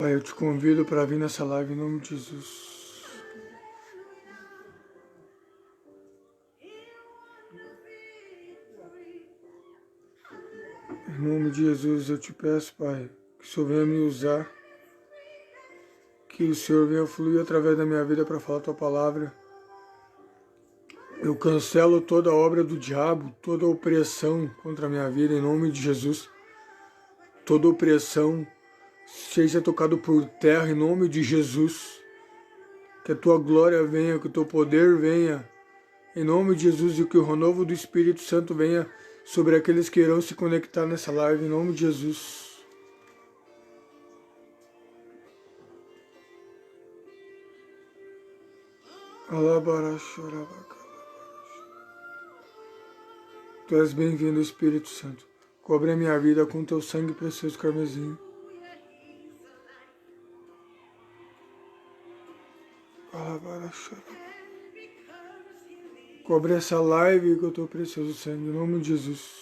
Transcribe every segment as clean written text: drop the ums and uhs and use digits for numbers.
Pai, eu te convido para vir nessa live em nome de Jesus. Em nome de Jesus eu te peço, Pai, que o Senhor venha me usar, que o Senhor venha fluir através da minha vida para falar a tua palavra. Eu cancelo toda a obra do diabo, toda opressão contra a minha vida, em nome de Jesus. Toda opressão seja tocado por terra, em nome de Jesus. Que a tua glória venha, que o teu poder venha, em nome de Jesus, e que o renovo do Espírito Santo venha sobre aqueles que irão se conectar nessa live, em nome de Jesus. Tu és bem-vindo, Espírito Santo. Cobre a minha vida com teu sangue precioso carmesim. Cobre essa live com o teu precioso sangue, em nome de Jesus.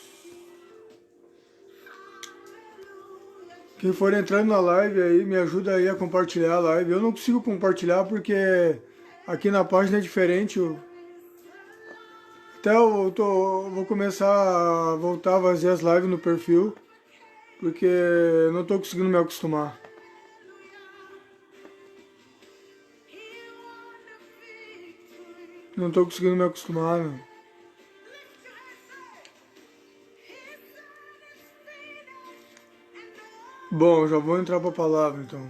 Quem for entrando na live aí, me ajuda aí a compartilhar a live. Eu não consigo compartilhar porque aqui na página é diferente. Até eu vou começar a voltar a fazer as lives no perfil, porque eu não estou conseguindo me acostumar. Não estou conseguindo me acostumar, não. Bom, já vou entrar para a palavra então.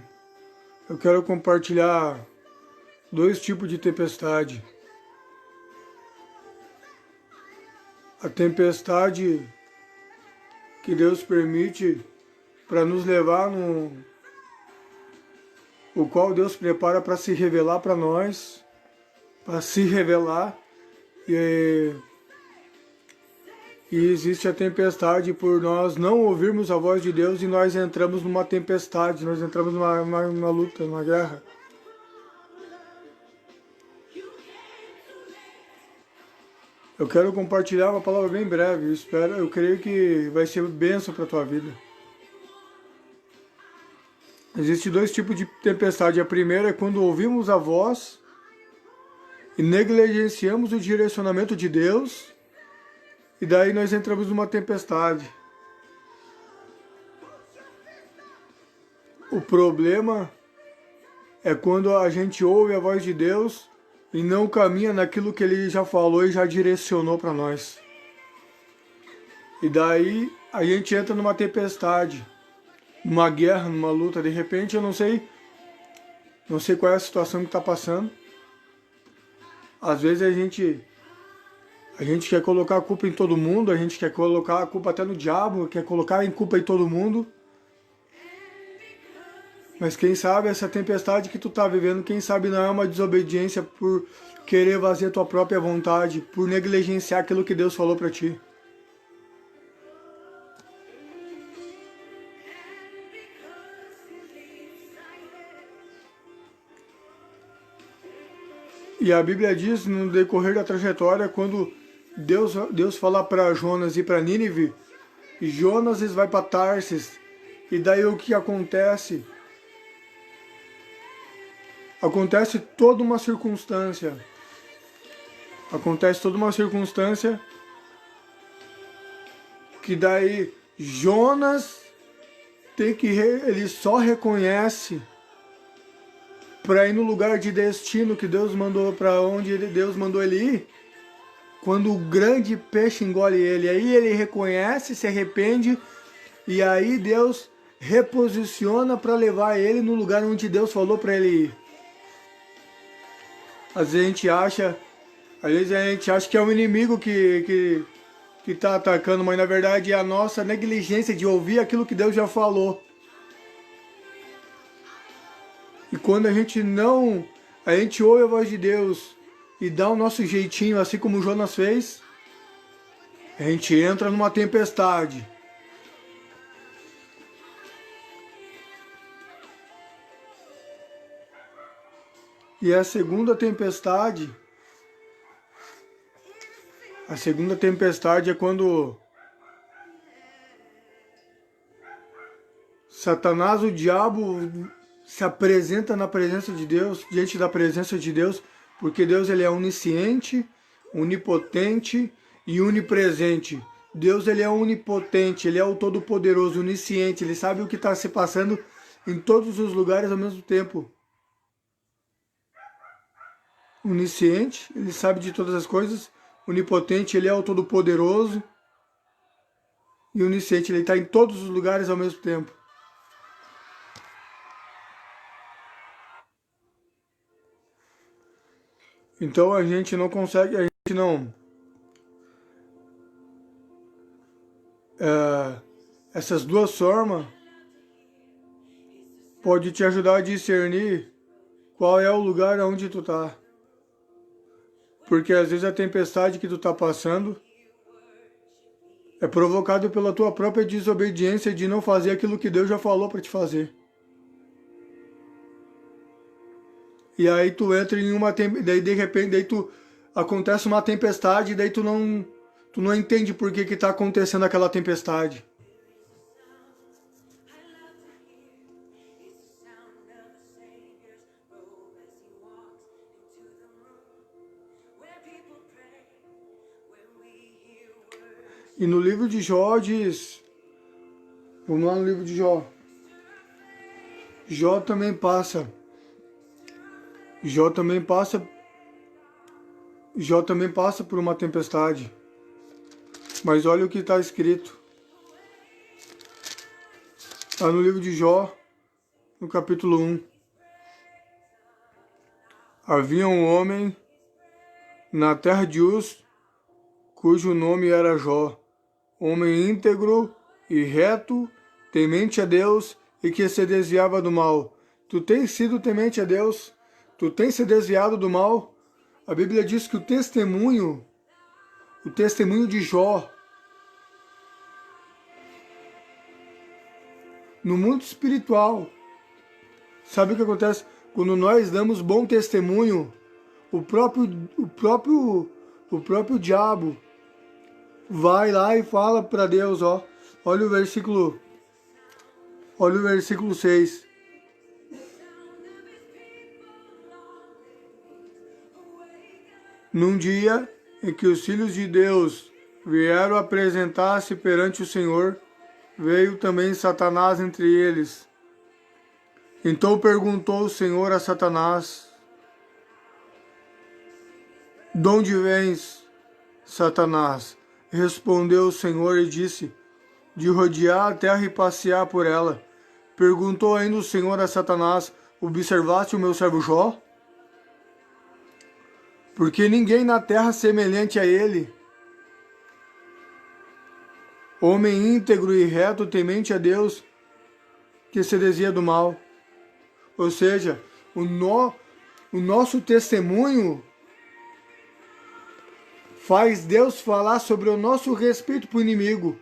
Eu quero compartilhar dois tipos de tempestade. A tempestade que Deus permite para nos levar o qual Deus prepara para se revelar para nós, para se revelar, e existe a tempestade por nós não ouvirmos a voz de Deus e nós entramos numa tempestade, nós entramos numa luta, numa guerra. Eu quero compartilhar uma palavra bem breve, eu creio que vai ser bênção para a tua vida. Existem dois tipos de tempestade. A primeira é quando ouvimos a voz e negligenciamos o direcionamento de Deus, e daí nós entramos numa tempestade. O problema é quando a gente ouve a voz de Deus e não caminha naquilo que Ele já falou e já direcionou para nós. E daí a gente entra numa tempestade, numa guerra, numa luta. De repente eu não sei qual é a situação que está passando. Às vezes a gente quer colocar a culpa em todo mundo, a gente quer colocar a culpa até no diabo, quer colocar a culpa em todo mundo. Mas quem sabe essa tempestade que tu está vivendo, quem sabe não é uma desobediência por querer fazer a tua própria vontade, por negligenciar aquilo que Deus falou para ti. E a Bíblia diz, no decorrer da trajetória, quando Deus fala para Jonas ir para Nínive, e Jonas vai para Tarsis, e daí o que acontece? Acontece toda uma circunstância. Que daí Jonas ele só reconhece para ir no lugar de destino que Deus mandou, para onde Deus mandou ele ir, quando o grande peixe engole ele. Aí ele reconhece, se arrepende, e aí Deus reposiciona para levar ele no lugar onde Deus falou para ele ir. Às vezes a gente acha que é o inimigo que está atacando, mas na verdade é a nossa negligência de ouvir aquilo que Deus já falou. E quando a gente ouve a voz de Deus e dá o nosso jeitinho, assim como Jonas fez, a gente entra numa tempestade. E a segunda tempestade é quando Satanás, o diabo, se apresenta na presença de Deus, diante da presença de Deus, porque Deus ele é onisciente, onipotente e onipresente. Deus ele é onipotente, ele é o todo-poderoso, onisciente, ele sabe o que está se passando em todos os lugares ao mesmo tempo. Onisciente, ele sabe de todas as coisas. Onipotente, ele é o todo-poderoso. E onisciente, ele está em todos os lugares ao mesmo tempo. Então a gente não consegue, a gente não... essas duas formas pode te ajudar a discernir qual é o lugar onde tu tá. Porque às vezes a tempestade que tu tá passando é provocado pela tua própria desobediência de não fazer aquilo que Deus já falou para te fazer. E aí tu entra em uma daí de repente daí tu acontece uma tempestade e daí tu não entende por que tá acontecendo aquela tempestade. E no livro de Jó diz, vamos lá no livro de Jó. Jó também passa por uma tempestade. Mas olha o que está escrito. Está no livro de Jó, no capítulo 1. Havia um homem na terra de Uz, cujo nome era Jó, homem íntegro e reto, temente a Deus e que se desviava do mal. Tu tens sido temente a Deus? Tu tens se desviado do mal? A Bíblia diz que o testemunho de Jó, no mundo espiritual, sabe o que acontece? Quando nós damos bom testemunho, o próprio diabo vai lá e fala para Deus, ó. Olha o versículo 6. Num dia em que os filhos de Deus vieram apresentar-se perante o Senhor, veio também Satanás entre eles. Então perguntou o Senhor a Satanás: de onde vens, Satanás? Respondeu o Senhor e disse: de rodear a terra e passear por ela. Perguntou ainda o Senhor a Satanás: observaste o meu servo Jó? Porque ninguém na terra semelhante a ele, homem íntegro e reto, temente a Deus, que se desvia do mal. Ou seja, o nosso testemunho faz Deus falar sobre o nosso respeito para o inimigo.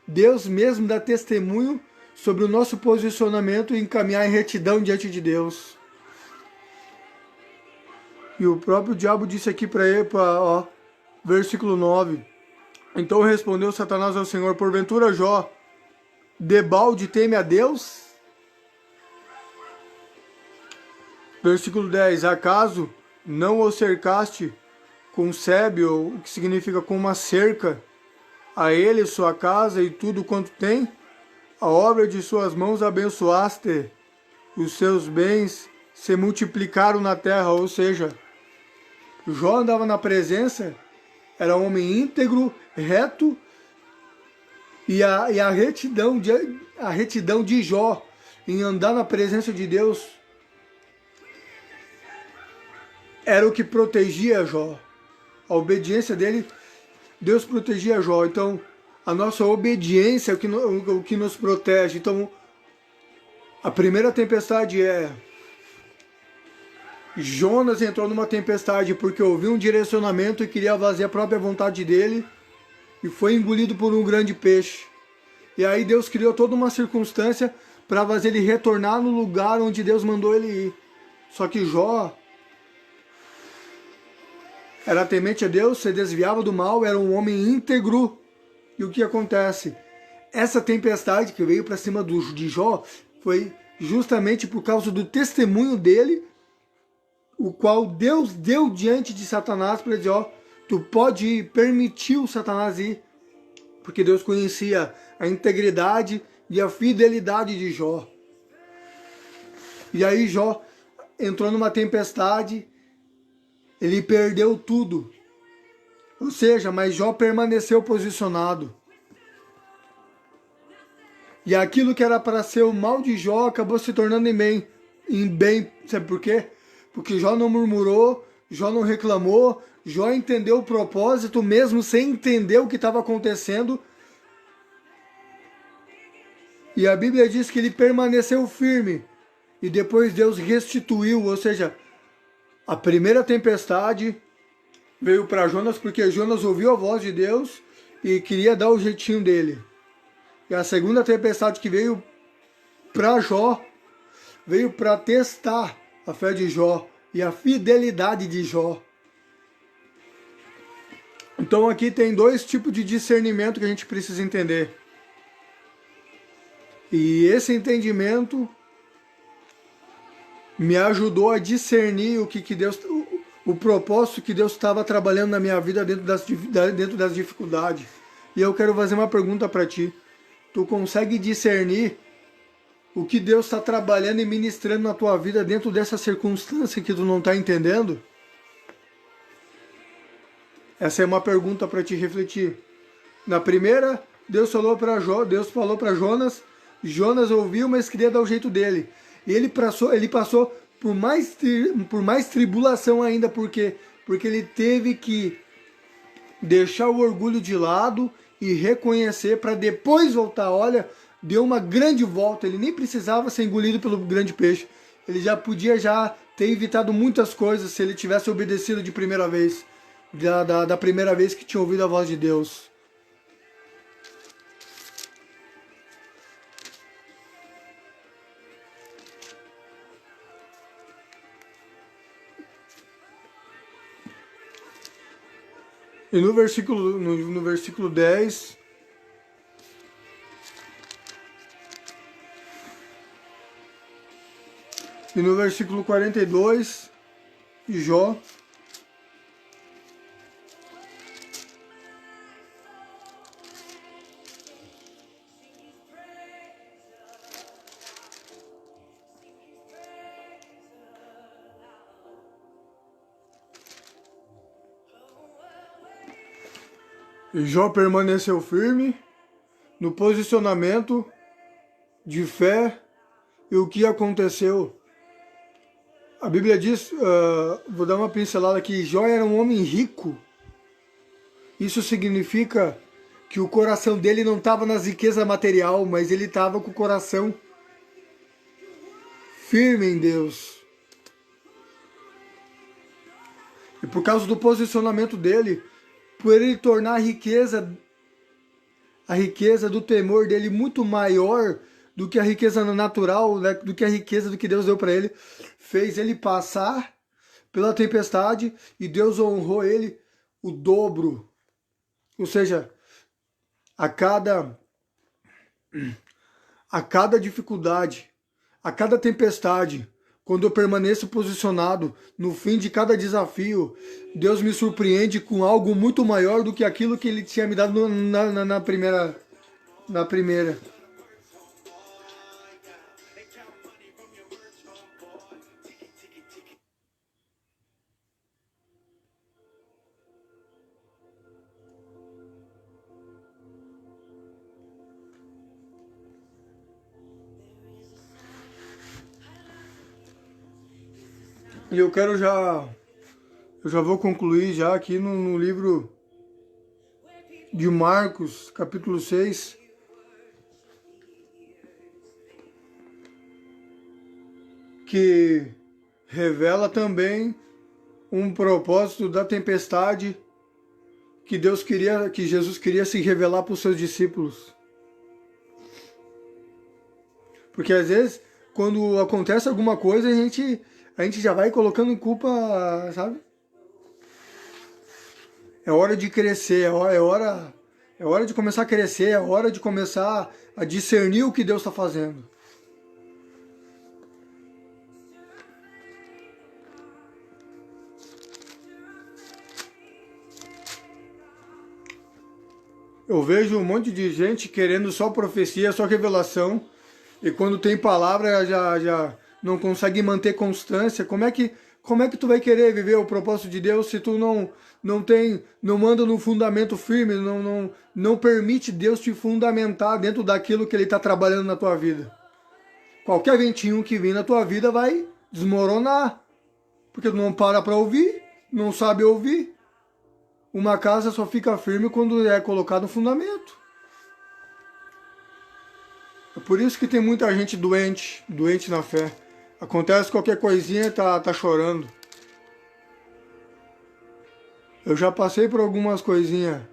Deus mesmo dá testemunho sobre o nosso posicionamento e encaminhar em retidão diante de Deus. E o próprio diabo disse aqui para ele, versículo 9. Então respondeu Satanás ao Senhor: porventura Jó, debalde teme a Deus? Versículo 10. Acaso não o cercaste com sebe, ou o que significa com uma cerca, a ele, sua casa e tudo quanto tem? A obra de suas mãos abençoaste, os seus bens se multiplicaram na terra. Ou seja, Jó andava na presença, era um homem íntegro, reto, e a retidão de Jó em andar na presença de Deus era o que protegia Jó. A obediência dele, Deus protegia Jó. Então, a nossa obediência é o que nos protege. Então, a primeira tempestade é... Jonas entrou numa tempestade porque ouviu um direcionamento e queria fazer a própria vontade dele e foi engolido por um grande peixe. E aí Deus criou toda uma circunstância para fazer ele retornar no lugar onde Deus mandou ele ir. Só que Jó era temente a Deus, se desviava do mal, era um homem íntegro. E o que acontece? Essa tempestade que veio para cima de Jó foi justamente por causa do testemunho dele, o qual Deus deu diante de Satanás para dizer, ó, tu pode ir, permitiu Satanás ir, porque Deus conhecia a integridade e a fidelidade de Jó. E aí Jó entrou numa tempestade, ele perdeu tudo. Ou seja, mas Jó permaneceu posicionado. E aquilo que era para ser o mal de Jó acabou se tornando em bem. Sabe por quê? Porque Jó não murmurou, Jó não reclamou, Jó entendeu o propósito mesmo sem entender o que estava acontecendo. E a Bíblia diz que ele permaneceu firme. E depois Deus restituiu, ou seja, a primeira tempestade veio para Jonas porque Jonas ouviu a voz de Deus e queria dar o jeitinho dele. E a segunda tempestade que veio para Jó, veio para testar a fé de Jó e a fidelidade de Jó. Então aqui tem dois tipos de discernimento que a gente precisa entender. E esse entendimento me ajudou a discernir o propósito que Deus estava trabalhando na minha vida dentro das dificuldades. E eu quero fazer uma pergunta para ti. Tu consegue discernir o que Deus está trabalhando e ministrando na tua vida dentro dessa circunstância que tu não está entendendo? Essa é uma pergunta para te refletir. Na primeira, Deus falou para Jonas, Jonas ouviu, mas queria dar o jeito dele. E ele passou por mais tribulação ainda, porque ele teve que deixar o orgulho de lado e reconhecer para depois voltar. Olha, deu uma grande volta, ele nem precisava ser engolido pelo grande peixe. Ele já podia ter evitado muitas coisas se ele tivesse obedecido de primeira vez, da primeira vez que tinha ouvido a voz de Deus. E no versículo 10, e no versículo 42 de Jó, e Jó permaneceu firme no posicionamento de fé. E o que aconteceu? A Bíblia diz, vou dar uma pincelada aqui, Jó era um homem rico. Isso significa que o coração dele não estava nas riquezas material, mas ele estava com o coração firme em Deus. E por causa do posicionamento dele, por ele tornar a riqueza do temor dele muito maior do que a riqueza natural, né, do que a riqueza do que Deus deu para ele, fez ele passar pela tempestade e Deus honrou ele o dobro. Ou seja, a cada dificuldade, a cada tempestade, quando eu permaneço posicionado no fim de cada desafio, Deus me surpreende com algo muito maior do que aquilo que Ele tinha me dado na primeira. E eu já vou concluir já aqui no livro de Marcos, capítulo 6, que revela também um propósito da tempestade que Jesus queria se revelar para os seus discípulos. Porque às vezes, quando acontece alguma coisa, a gente já vai colocando em culpa, sabe? É hora de crescer, é hora de começar a crescer, é hora de começar a discernir o que Deus está fazendo. Eu vejo um monte de gente querendo só profecia, só revelação, e quando tem palavra já não consegue manter constância. Como é que tu vai querer viver o propósito de Deus se tu não manda no fundamento firme, não permite Deus te fundamentar dentro daquilo que Ele está trabalhando na tua vida? Qualquer ventinho que vem na tua vida vai desmoronar, porque tu não para ouvir, não sabe ouvir. Uma casa só fica firme quando é colocado no fundamento. É por isso que tem muita gente doente na fé. Acontece qualquer coisinha, tá chorando. Eu já passei por algumas coisinhas.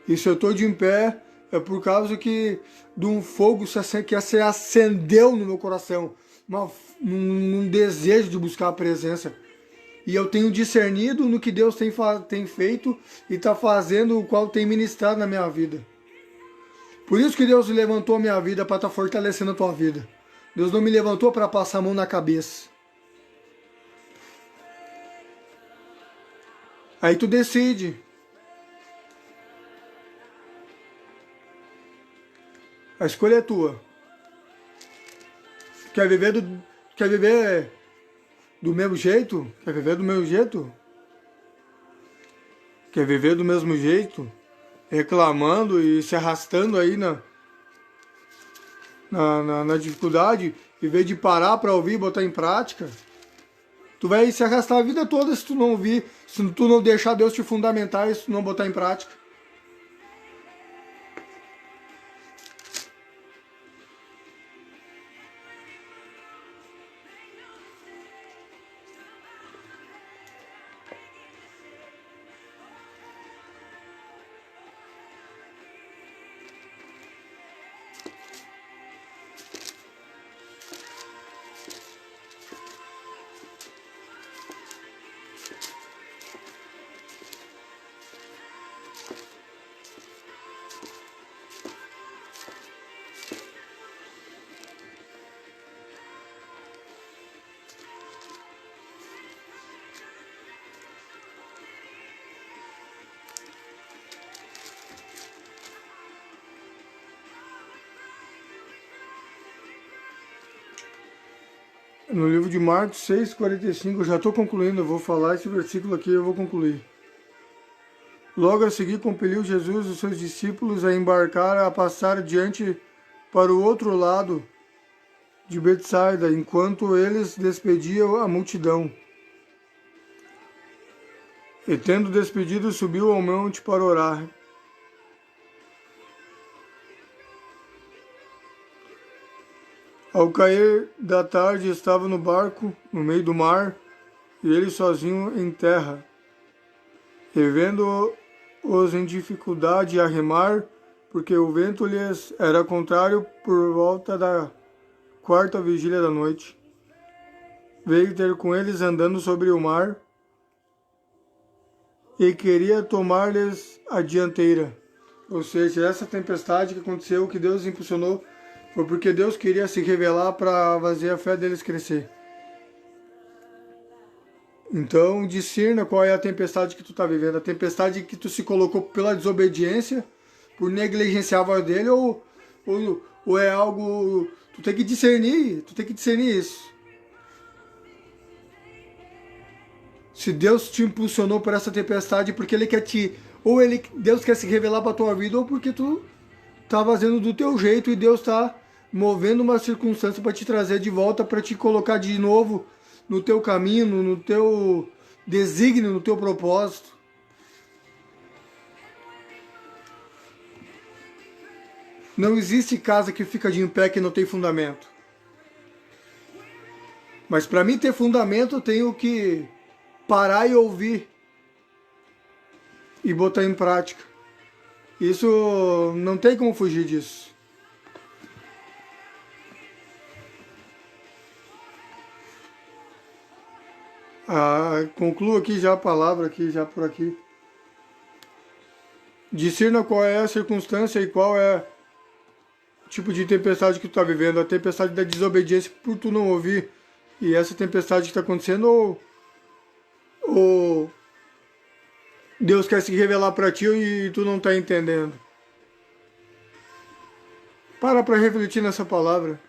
E se eu tô de em pé, é por causa de um fogo que se acendeu no meu coração. Um desejo de buscar a presença. E eu tenho discernido no que Deus tem feito e está fazendo, o qual tem ministrado na minha vida. Por isso que Deus levantou a minha vida para estar fortalecendo a tua vida. Deus não me levantou para passar a mão na cabeça. Aí tu decide. A escolha é tua. Quer viver do mesmo jeito? Quer viver do mesmo jeito? Quer viver do mesmo jeito? Reclamando e se arrastando aí na dificuldade, em vez de parar para ouvir e botar em prática? Tu vai se arrastar a vida toda se tu não ouvir, se tu não deixar Deus te fundamentar e se tu não botar em prática. No livro de Marcos 6,45, eu já estou concluindo, eu vou falar esse versículo aqui e eu vou concluir. Logo a seguir compeliu Jesus os seus discípulos a embarcar, a passar diante para o outro lado de Betsaida, enquanto eles despediam a multidão. E tendo despedido, subiu ao monte para orar. Ao cair da tarde, estava no barco, no meio do mar, e ele sozinho em terra. E vendo-os em dificuldade a remar, porque o vento lhes era contrário, por volta da 4ª vigília da noite, veio ter com eles andando sobre o mar, e queria tomar-lhes a dianteira. Ou seja, essa tempestade que aconteceu, que Deus impulsionou, foi porque Deus queria se revelar para fazer a fé deles crescer. Então, discerna qual é a tempestade que tu está vivendo. A tempestade que tu se colocou pela desobediência, por negligenciar a voz dele, ou é algo... Tu tem que discernir isso. Se Deus te impulsionou por essa tempestade, porque Ele quer Deus quer se revelar para a tua vida, ou porque tu está fazendo do teu jeito e Deus está movendo uma circunstância para te trazer de volta, para te colocar de novo no teu caminho, no teu desígnio, no teu propósito. Não existe casa que fica de em pé que não tem fundamento. Mas para mim ter fundamento, eu tenho que parar e ouvir e botar em prática. Isso não tem como fugir disso. Concluo aqui já a palavra aqui, já por aqui. Discerna qual é a circunstância e qual é o tipo de tempestade que tu está vivendo. A tempestade da desobediência por tu não ouvir. E essa tempestade que está acontecendo ou Deus quer se revelar para ti e tu não está entendendo. Para refletir nessa palavra.